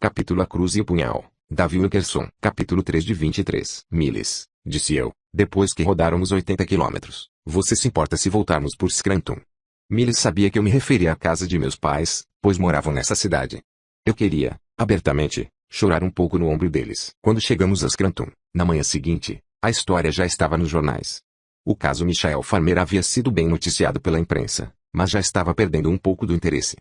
Capítulo A Cruz e o Punhal, Davi Wilkerson. Capítulo 3 de 23. Miles, disse eu, depois que rodáramos 80 quilômetros. Você se importa se voltarmos por Scranton? Miles sabia que eu me referia à casa de meus pais, pois moravam nessa cidade. Eu queria, abertamente, chorar um pouco no ombro deles. Quando chegamos a Scranton, na manhã seguinte, a história já estava nos jornais. O caso Michael Farmer havia sido bem noticiado pela imprensa, mas já estava perdendo um pouco do interesse.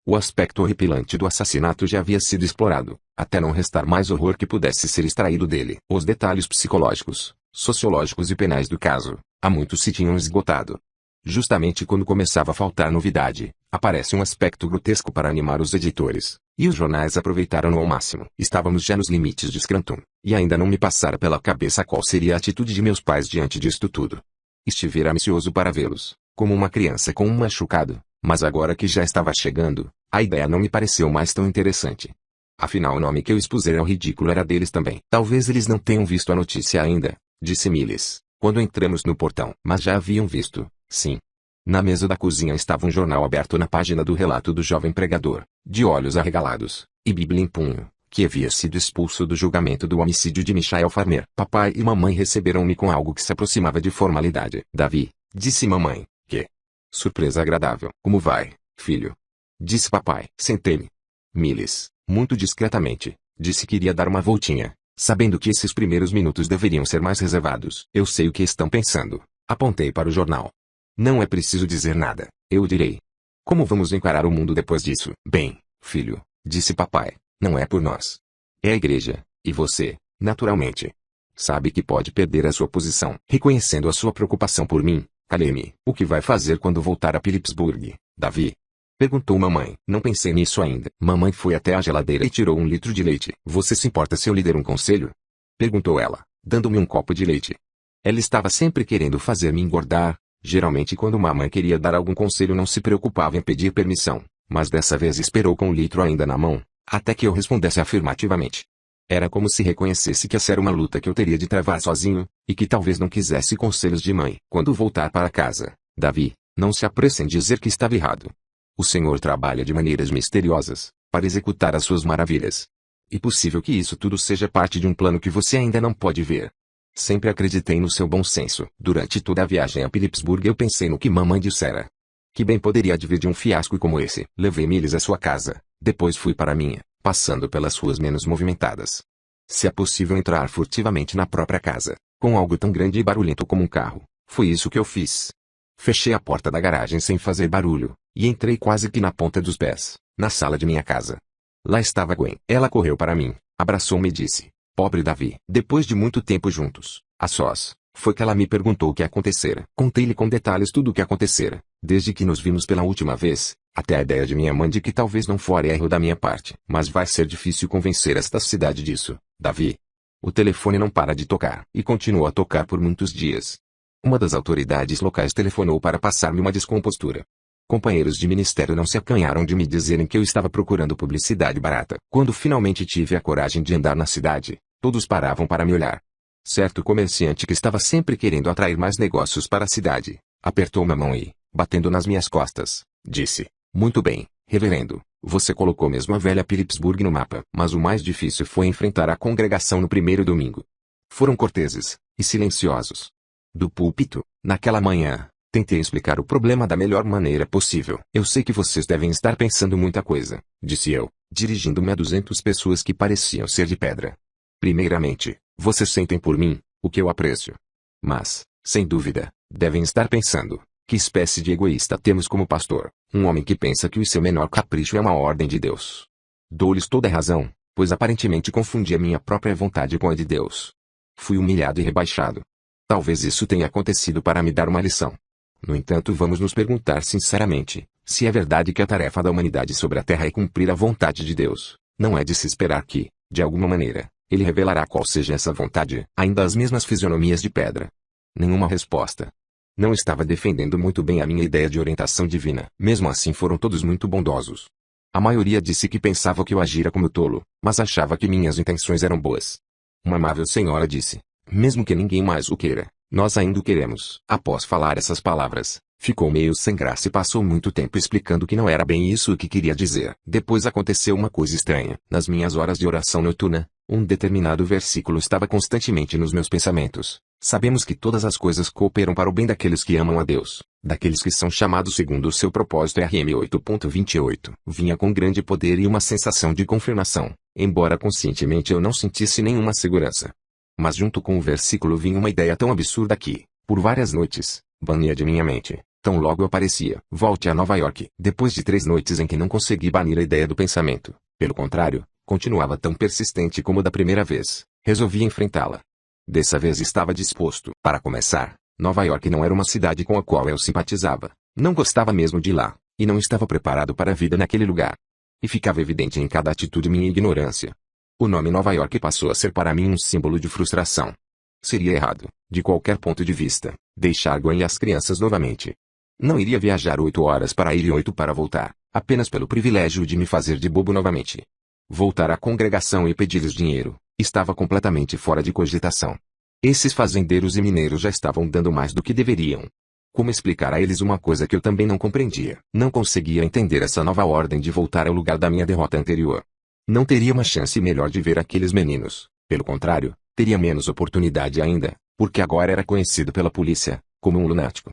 O aspecto horripilante do assassinato já havia sido explorado, até não restar mais horror que pudesse ser extraído dele. Os detalhes psicológicos, sociológicos e penais do caso, há muito se tinham esgotado. Justamente quando começava a faltar novidade, aparece um aspecto grotesco para animar os editores, e os jornais aproveitaram-no ao máximo. Estávamos já nos limites de Scranton, e ainda não me passara pela cabeça qual seria a atitude de meus pais diante disto tudo. Estivera ansioso para vê-los, como uma criança com um machucado, mas agora que já estava chegando, a ideia não me pareceu mais tão interessante. Afinal, o nome que eu expusera ao ridículo era deles também. Talvez eles não tenham visto a notícia ainda, disse Miles, quando entramos no portão. Mas já haviam visto, sim. Na mesa da cozinha estava um jornal aberto na página do relato do jovem pregador, de olhos arregalados, e Bíblia em punho, que havia sido expulso do julgamento do homicídio de Michael Farmer. Papai e mamãe receberam-me com algo que se aproximava de formalidade. Davi, disse mamãe, que surpresa agradável. Como vai, filho? Disse papai. Sentei-me. Miles, muito discretamente, disse que iria dar uma voltinha, sabendo que esses primeiros minutos deveriam ser mais reservados. Eu sei o que estão pensando. Apontei para o jornal. Não é preciso dizer nada, eu direi. Como vamos encarar o mundo depois disso? Bem, filho, disse papai, não é por nós. É a igreja, e você, naturalmente. Sabe que pode perder a sua posição. Reconhecendo a sua preocupação por mim, calei-me. O que vai fazer quando voltar a Phillipsburg, Davi? Perguntou mamãe. Não pensei nisso ainda. Mamãe foi até a geladeira e tirou 1 litro de leite. Você se importa se eu lhe der um conselho? Perguntou ela, dando-me um copo de leite. Ela estava sempre querendo fazer-me engordar. Geralmente quando mamãe queria dar algum conselho não se preocupava em pedir permissão, mas dessa vez esperou com o litro ainda na mão, até que eu respondesse afirmativamente. Era como se reconhecesse que essa era uma luta que eu teria de travar sozinho, e que talvez não quisesse conselhos de mãe. Quando voltar para casa, Davi, não se apresse em dizer que estava errado. O Senhor trabalha de maneiras misteriosas, para executar as suas maravilhas. E possível que isso tudo seja parte de um plano que você ainda não pode ver. Sempre acreditei no seu bom senso. Durante toda a viagem a Phillipsburg eu pensei no que mamãe dissera. Que bem poderia advir de um fiasco como esse. Levei Miles à sua casa, depois fui para a minha, passando pelas ruas menos movimentadas. Se é possível entrar furtivamente na própria casa, com algo tão grande e barulhento como um carro, foi isso que eu fiz. Fechei a porta da garagem sem fazer barulho, e entrei quase que na ponta dos pés, na sala de minha casa. Lá estava Gwen. Ela correu para mim, abraçou-me e disse: Pobre Davi. Depois de muito tempo juntos, a sós, foi que ela me perguntou o que acontecera. Contei-lhe com detalhes tudo o que acontecera, desde que nos vimos pela última vez, até a ideia de minha mãe de que talvez não fora erro da minha parte. Mas vai ser difícil convencer esta cidade disso, Davi. O telefone não para de tocar. E continuou a tocar por muitos dias. Uma das autoridades locais telefonou para passar-me uma descompostura. Companheiros de ministério não se acanharam de me dizerem que eu estava procurando publicidade barata. Quando finalmente tive a coragem de andar na cidade, todos paravam para me olhar. Certo comerciante que estava sempre querendo atrair mais negócios para a cidade, apertou-me a mão e, batendo nas minhas costas, disse: Muito bem, reverendo, você colocou mesmo a velha Phillipsburg no mapa. Mas o mais difícil foi enfrentar a congregação no primeiro domingo. Foram corteses, e silenciosos. Do púlpito, naquela manhã, tentei explicar o problema da melhor maneira possível. Eu sei que vocês devem estar pensando muita coisa, disse eu, dirigindo-me a 200 pessoas que pareciam ser de pedra. Primeiramente, vocês sentem por mim, o que eu aprecio. Mas, sem dúvida, devem estar pensando, que espécie de egoísta temos como pastor, um homem que pensa que o seu menor capricho é uma ordem de Deus. Dou-lhes toda a razão, pois aparentemente confundi a minha própria vontade com a de Deus. Fui humilhado e rebaixado. Talvez isso tenha acontecido para me dar uma lição. No entanto, vamos nos perguntar sinceramente, se é verdade que a tarefa da humanidade sobre a terra é cumprir a vontade de Deus, não é de se esperar que, de alguma maneira, Ele revelará qual seja essa vontade. Ainda as mesmas fisionomias de pedra. Nenhuma resposta. Não estava defendendo muito bem a minha ideia de orientação divina. Mesmo assim foram todos muito bondosos. A maioria disse que pensava que eu agira como tolo, mas achava que minhas intenções eram boas. Uma amável senhora disse: Mesmo que ninguém mais o queira, nós ainda o queremos. Após falar essas palavras, Ficou meio sem graça e passou muito tempo explicando que não era bem isso o que queria dizer. Depois aconteceu uma coisa estranha. Nas minhas horas de oração noturna, um determinado versículo estava constantemente nos meus pensamentos. Sabemos que todas as coisas cooperam para o bem daqueles que amam a Deus, daqueles que são chamados segundo o seu propósito. RM 8.28. Vinha com grande poder e uma sensação de confirmação, embora conscientemente eu não sentisse nenhuma segurança. Mas junto com o versículo vinha uma ideia tão absurda que, por várias noites, bania de minha mente. Tão logo aparecia, volte a Nova York. Depois de 3 noites em que não consegui banir a ideia do pensamento, pelo contrário, continuava tão persistente como da primeira vez, resolvi enfrentá-la. Dessa vez estava disposto. Para começar, Nova York não era uma cidade com a qual eu simpatizava. Não gostava mesmo de lá, e não estava preparado para a vida naquele lugar. E ficava evidente em cada atitude minha ignorância. O nome Nova York passou a ser para mim um símbolo de frustração. Seria errado, de qualquer ponto de vista, deixar Gwen e as crianças novamente. Não iria viajar 8 horas para ir e 8 para voltar, apenas pelo privilégio de me fazer de bobo novamente. Voltar à congregação e pedir-lhes dinheiro, estava completamente fora de cogitação. Esses fazendeiros e mineiros já estavam dando mais do que deveriam. Como explicar a eles uma coisa que eu também não compreendia? Não conseguia entender essa nova ordem de voltar ao lugar da minha derrota anterior. Não teria uma chance melhor de ver aqueles meninos. Pelo contrário, teria menos oportunidade ainda, porque agora era conhecido pela polícia, como um lunático.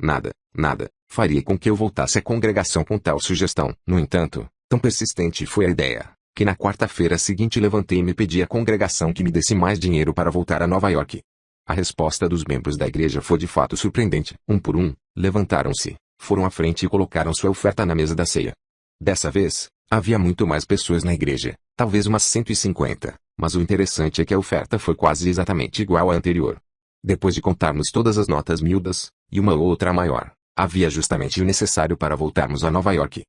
Nada, faria com que eu voltasse à congregação com tal sugestão. No entanto, tão persistente foi a ideia, que na quarta-feira seguinte levantei-me e pedi à congregação que me desse mais dinheiro para voltar a Nova York. A resposta dos membros da igreja foi de fato surpreendente. Um por um, levantaram-se, foram à frente e colocaram sua oferta na mesa da ceia. Dessa vez, havia muito mais pessoas na igreja, talvez umas 150, mas o interessante é que a oferta foi quase exatamente igual à anterior. Depois de contarmos todas as notas miúdas, e uma ou outra maior, havia justamente o necessário para voltarmos a Nova York.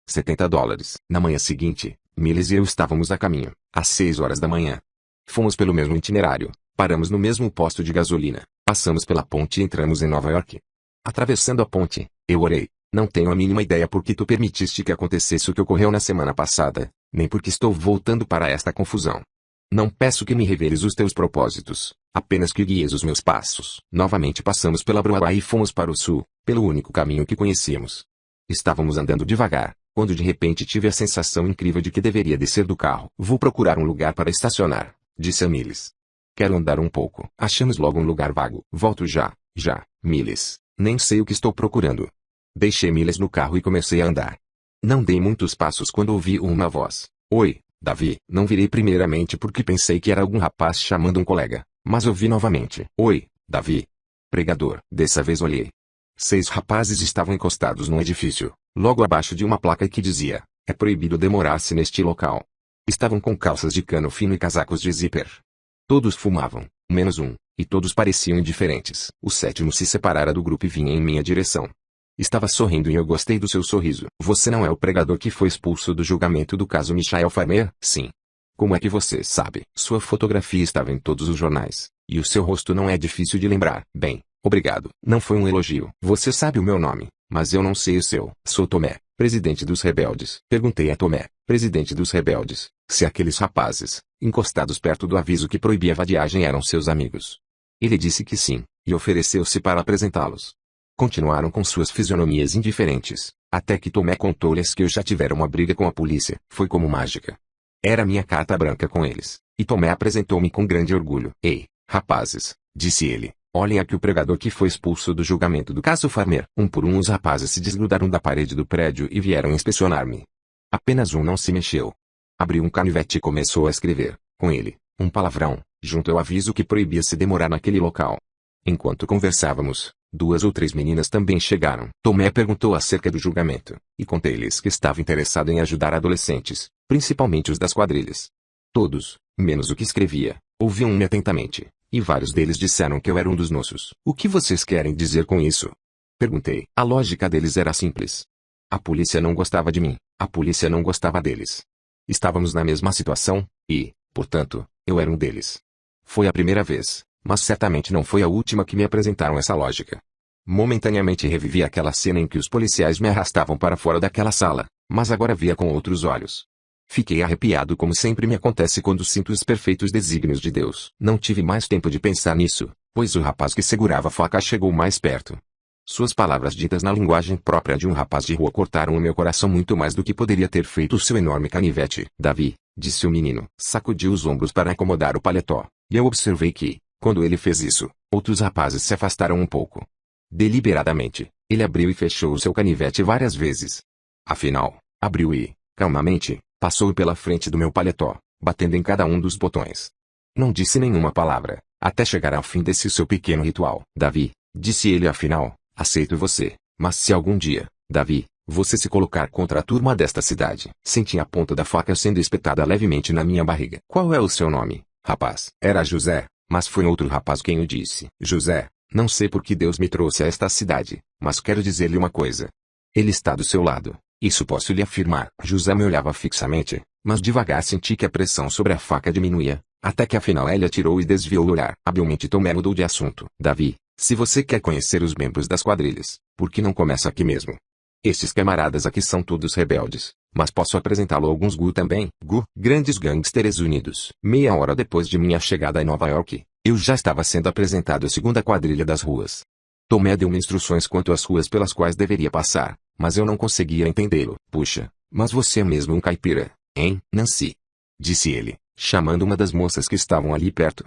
$70. Na manhã seguinte, Miles e eu estávamos a caminho, às 6 horas da manhã. Fomos pelo mesmo itinerário, paramos no mesmo posto de gasolina, passamos pela ponte e entramos em Nova York. Atravessando a ponte, eu orei. Não tenho a mínima ideia por que tu permitiste que acontecesse o que ocorreu na semana passada, nem porque estou voltando para esta confusão. Não peço que me reveles os teus propósitos, apenas que guies os meus passos. Novamente passamos pela Broadway e fomos para o sul, pelo único caminho que conhecíamos. Estávamos andando devagar, quando de repente tive a sensação incrível de que deveria descer do carro. Vou procurar um lugar para estacionar, disse a Miles. Quero andar um pouco. Achamos logo um lugar vago. Volto já, Miles. Nem sei o que estou procurando. Deixei Miles no carro e comecei a andar. Não dei muitos passos quando ouvi uma voz. Oi, Davi. Não virei primeiramente porque pensei que era algum rapaz chamando um colega, mas ouvi novamente. Oi, Davi. Pregador. Dessa vez olhei. 6 rapazes estavam encostados num edifício, logo abaixo de uma placa que dizia, é proibido demorar-se neste local. Estavam com calças de cano fino e casacos de zíper. Todos fumavam, menos um, e todos pareciam indiferentes. O 7º se separara do grupo e vinha em minha direção. Estava sorrindo e eu gostei do seu sorriso. Você não é o pregador que foi expulso do julgamento do caso Michael Farmer? Sim. Como é que você sabe? Sua fotografia estava em todos os jornais, e o seu rosto não é difícil de lembrar. Bem, obrigado. Não foi um elogio. Você sabe o meu nome, mas eu não sei o seu. Sou Tomé, presidente dos rebeldes. Perguntei a Tomé, presidente dos rebeldes, se aqueles rapazes, encostados perto do aviso que proibia a vadiagem eram seus amigos. Ele disse que sim, e ofereceu-se para apresentá-los. Continuaram com suas fisionomias indiferentes, até que Tomé contou-lhes que eu já tivera uma briga com a polícia. Foi como mágica. Era minha carta branca com eles, e Tomé apresentou-me com grande orgulho. Ei, rapazes, disse ele, olhem aqui o pregador que foi expulso do julgamento do caso Farmer. Um por um os rapazes se desgrudaram da parede do prédio e vieram inspecionar-me. Apenas um não se mexeu. Abriu um canivete e começou a escrever, com ele, um palavrão, junto ao aviso que proibia se demorar naquele local. Enquanto conversávamos, 2 ou 3 meninas também chegaram. Tomé perguntou acerca do julgamento, e contei-lhes que estava interessado em ajudar adolescentes, principalmente os das quadrilhas. Todos, menos o que escrevia, ouviam-me atentamente, e vários deles disseram que eu era um dos nossos. O que vocês querem dizer com isso? Perguntei. A lógica deles era simples. A polícia não gostava de mim, a polícia não gostava deles. Estávamos na mesma situação, e, portanto, eu era um deles. Foi a primeira vez, mas certamente não foi a última que me apresentaram essa lógica. Momentaneamente revivi aquela cena em que os policiais me arrastavam para fora daquela sala, mas agora via com outros olhos. Fiquei arrepiado como sempre me acontece quando sinto os perfeitos desígnios de Deus. Não tive mais tempo de pensar nisso, pois o rapaz que segurava a faca chegou mais perto. Suas palavras ditas na linguagem própria de um rapaz de rua cortaram o meu coração muito mais do que poderia ter feito o seu enorme canivete. Davi, disse o menino, sacudiu os ombros para acomodar o paletó, e eu observei que, quando ele fez isso, outros rapazes se afastaram um pouco. Deliberadamente, ele abriu e fechou o seu canivete várias vezes. Afinal, abriu e, calmamente, passou pela frente do meu paletó, batendo em cada um dos botões. Não disse nenhuma palavra, até chegar ao fim desse seu pequeno ritual. Davi, disse ele afinal, aceito você, mas se algum dia, Davi, você se colocar contra a turma desta cidade. Senti a ponta da faca sendo espetada levemente na minha barriga. Qual é o seu nome, rapaz? Era José, mas foi outro rapaz quem o disse. José, não sei por que Deus me trouxe a esta cidade, mas quero dizer-lhe uma coisa. Ele está do seu lado, isso posso lhe afirmar. José me olhava fixamente, mas devagar senti que a pressão sobre a faca diminuía, até que afinal ele atirou e desviou o olhar. Habilmente Tomé mudou de assunto. Davi, se você quer conhecer os membros das quadrilhas, por que não começa aqui mesmo? Estes camaradas aqui são todos rebeldes, mas posso apresentá-lo a alguns GU também. GU, Grandes Gangsters Unidos. Meia hora depois de minha chegada em Nova York, eu já estava sendo apresentado à segunda quadrilha das ruas. Tomé deu-me instruções quanto às ruas pelas quais deveria passar, mas eu não conseguia entendê-lo. Puxa, mas você é mesmo um caipira, hein, Nancy? Disse ele, chamando uma das moças que estavam ali perto.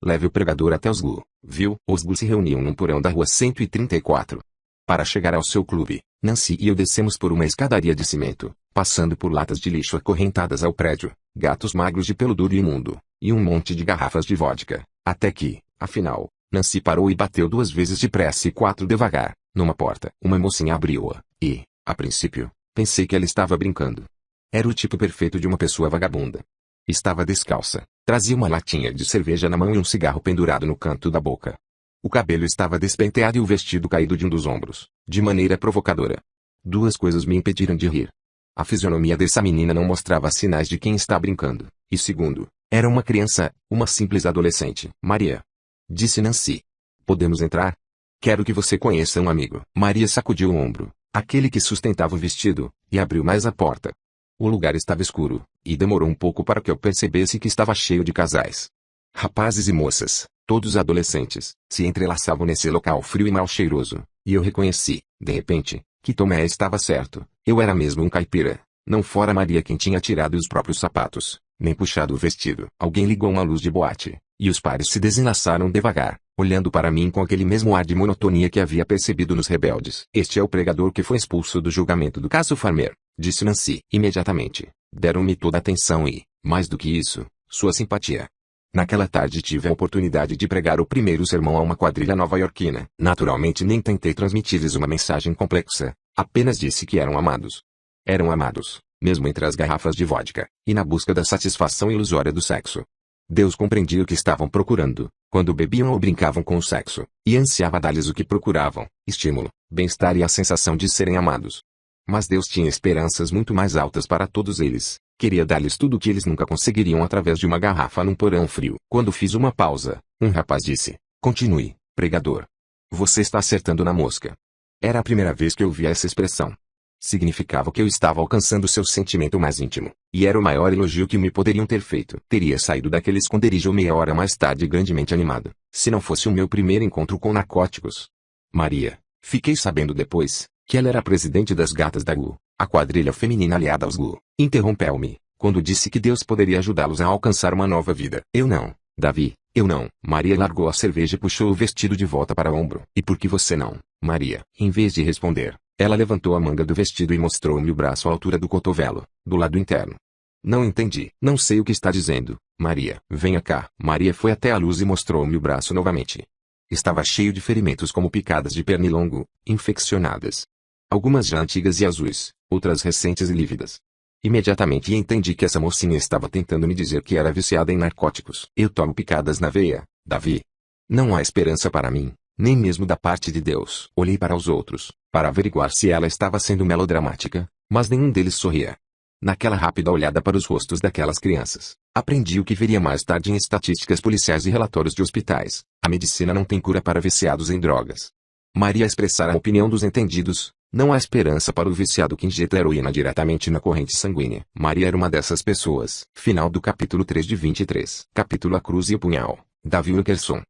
Leve o pregador até os GU, viu? Os GU se reuniam num porão da rua 134. Para chegar ao seu clube, Nancy e eu descemos por uma escadaria de cimento, passando por latas de lixo acorrentadas ao prédio, gatos magros de pelo duro e imundo, e um monte de garrafas de vodka, até que, afinal, Nancy parou e bateu 2 vezes depressa e 4 devagar, numa porta. Uma mocinha abriu-a, e, a princípio, pensei que ela estava brincando. Era o tipo perfeito de uma pessoa vagabunda. Estava descalça, trazia uma latinha de cerveja na mão e um cigarro pendurado no canto da boca. O cabelo estava despenteado e o vestido caído de um dos ombros, de maneira provocadora. 2 coisas me impediram de rir. A fisionomia dessa menina não mostrava sinais de quem está brincando, e segundo, era uma criança, uma simples adolescente. Maria, disse Nancy. Podemos entrar? Quero que você conheça um amigo. Maria sacudiu o ombro, aquele que sustentava o vestido, e abriu mais a porta. O lugar estava escuro, e demorou um pouco para que eu percebesse que estava cheio de casais. Rapazes e moças, todos adolescentes, se entrelaçavam nesse local frio e mal cheiroso, e eu reconheci, de repente, que Tomé estava certo. Eu era mesmo um caipira. Não fora Maria quem tinha tirado os próprios sapatos, nem puxado o vestido. Alguém ligou uma luz de boate, e os pares se desenlaçaram devagar, olhando para mim com aquele mesmo ar de monotonia que havia percebido nos rebeldes. Este é o pregador que foi expulso do julgamento do caso Farmer, disse Nancy. Imediatamente, deram-me toda a atenção e, mais do que isso, sua simpatia. Naquela tarde tive a oportunidade de pregar o primeiro sermão a uma quadrilha nova-iorquina. Naturalmente nem tentei transmitir-lhes uma mensagem complexa, apenas disse que eram amados. Eram amados, mesmo entre as garrafas de vodka, e na busca da satisfação ilusória do sexo. Deus compreendia o que estavam procurando, quando bebiam ou brincavam com o sexo, e ansiava dar-lhes o que procuravam, estímulo, bem-estar e a sensação de serem amados. Mas Deus tinha esperanças muito mais altas para todos eles. Queria dar-lhes tudo o que eles nunca conseguiriam através de uma garrafa num porão frio. Quando fiz uma pausa, um rapaz disse, continue, pregador. Você está acertando na mosca. Era a primeira vez que eu via essa expressão. Significava que eu estava alcançando seu sentimento mais íntimo, e era o maior elogio que me poderiam ter feito. Teria saído daquele esconderijo meia hora mais tarde grandemente animado, se não fosse o meu primeiro encontro com narcóticos. Maria, fiquei sabendo depois, que ela era a presidente das Gatas da GU, a quadrilha feminina aliada aos GU. Interrompeu-me, quando disse que Deus poderia ajudá-los a alcançar uma nova vida. Eu não, Davi, eu não. Maria largou a cerveja e puxou o vestido de volta para o ombro. E por que você não, Maria? Em vez de responder, ela levantou a manga do vestido e mostrou-me o braço à altura do cotovelo, do lado interno. Não entendi. Não sei o que está dizendo, Maria. Venha cá. Maria foi até a luz e mostrou-me o braço novamente. Estava cheio de ferimentos como picadas de pernilongo, infeccionadas. Algumas já antigas e azuis, outras recentes e lívidas. Imediatamente entendi que essa mocinha estava tentando me dizer que era viciada em narcóticos. Eu tomo picadas na veia, Davi. Não há esperança para mim, nem mesmo da parte de Deus. Olhei para os outros, para averiguar se ela estava sendo melodramática, mas nenhum deles sorria. Naquela rápida olhada para os rostos daquelas crianças, aprendi o que veria mais tarde em estatísticas policiais e relatórios de hospitais. A medicina não tem cura para viciados em drogas. Maria expressara a opinião dos entendidos. Não há esperança para o viciado que injeta heroína diretamente na corrente sanguínea. Maria era uma dessas pessoas. Final do capítulo 3 de 23. Capítulo A Cruz e o Punhal. Davi Wilkerson.